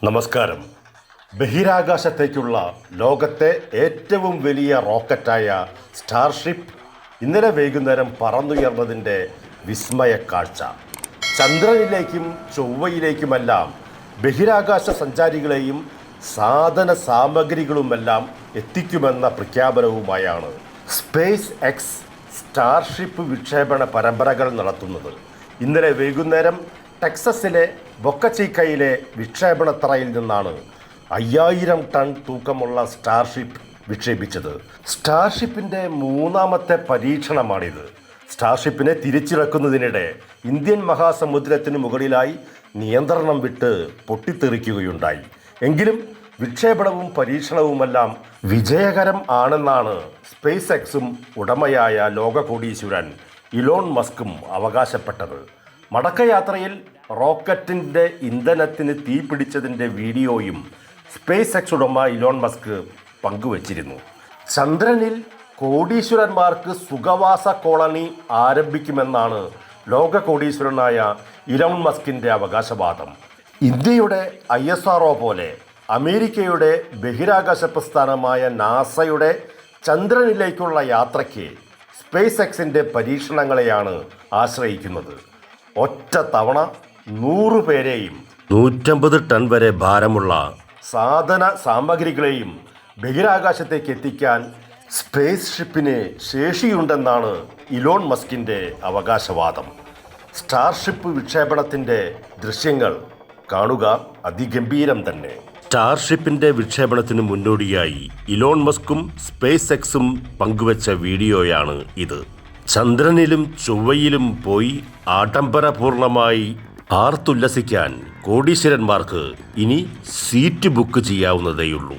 നമസ്കാരം. ബഹിരാകാശത്തേക്കുള്ള ലോകത്തെ ഏറ്റവും വലിയ റോക്കറ്റായ സ്റ്റാർഷിപ്പ് ഇന്നലെ വൈകുന്നേരം പറന്നുയർന്നതിൻ്റെ വിസ്മയ കാഴ്ച. ചന്ദ്രനിലേക്കും ചൊവ്വയിലേക്കുമെല്ലാം ബഹിരാകാശ സഞ്ചാരികളെയും സാധന സാമഗ്രികളുമെല്ലാം എത്തിക്കുമെന്ന പ്രഖ്യാപനവുമായാണ് സ്പേസ് എക്സ് സ്റ്റാർഷിപ്പ് വിക്ഷേപണ പരമ്പരകൾ നടത്തുന്നത്. ഇന്നലെ വൈകുന്നേരം ടെക്സസിലെ ബൊക്കചീക്കയിലെ വിക്ഷേപണത്തറയിൽ നിന്നാണ് 5000 ടൺ തൂക്കമുള്ള സ്റ്റാർഷിപ്പ് വിക്ഷേപിച്ചത്. സ്റ്റാർഷിപ്പിൻ്റെ മൂന്നാമത്തെ പരീക്ഷണമാണിത്. സ്റ്റാർഷിപ്പിനെ തിരിച്ചിറക്കുന്നതിനിടെ ഇന്ത്യൻ മഹാസമുദ്രത്തിന് മുകളിലായി നിയന്ത്രണം വിട്ട് പൊട്ടിത്തെറിക്കുകയുണ്ടായി. എങ്കിലും വിക്ഷേപണവും പരീക്ഷണവുമെല്ലാം വിജയകരം ആണെന്നാണ് സ്പേസ് എക്സും ഉടമയായ ലോകകോടീശ്വരൻ ഇലോൺ മസ്കും അവകാശപ്പെട്ടത്. മടക്കയാത്രയിൽ റോക്കറ്റിൻ്റെ ഇന്ധനത്തിന് തീപിടിച്ചതിൻ്റെ വീഡിയോയും സ്പേസ് എക്സ് ഉടമ ഇലോൺ മസ്ക് പങ്കുവച്ചിരുന്നു. ചന്ദ്രനിൽ കോടീശ്വരന്മാർക്ക് സുഖവാസ കോളനി ആരംഭിക്കുമെന്നാണ് ലോക കോടീശ്വരനായ ഇലോൺ മസ്കിൻ്റെ അവകാശവാദം. ഇന്ത്യയുടെ ISRO പോലെ അമേരിക്കയുടെ ബഹിരാകാശ പ്രസ്ഥാനമായ നാസയുടെ ചന്ദ്രനിലേക്കുള്ള യാത്രയ്ക്ക് സ്പേസ് എക്സിൻ്റെ പരീക്ഷണങ്ങളെയാണ് ആശ്രയിക്കുന്നത്. ഒറ്റ തവണ 100 പേരെയും 150 ടൺ വരെ ഭാരമുള്ള സാധന സാമഗ്രികളെയും ബഹിരാകാശത്തേക്ക് എത്തിക്കാൻ സ്പേസ് ഷിപ്പിന് ശേഷിയുണ്ടെന്നാണ് ഇലോൺ മസ്കിൻ്റെ അവകാശവാദം. സ്റ്റാർഷിപ്പ് വിക്ഷേപണത്തിൻ്റെ ദൃശ്യങ്ങൾ കാണുക അതിഗംഭീരം തന്നെ. സ്റ്റാർഷിപ്പിൻ്റെ വിക്ഷേപണത്തിന് മുന്നോടിയായി ഇലോൺ മസ്കും സ്പേസ് എക്സും പങ്കുവച്ച വീഡിയോയാണ് ഇത്. ചന്ദ്രനിലും ചൊവ്വയിലും പോയി ആഡംബരപൂർണമായി ആർത്തുല്ലസിക്കാൻ കോടീശ്വരന്മാർക്ക് ഇനി സീറ്റ് ബുക്ക് ചെയ്യാവുന്നതേയുള്ളൂ.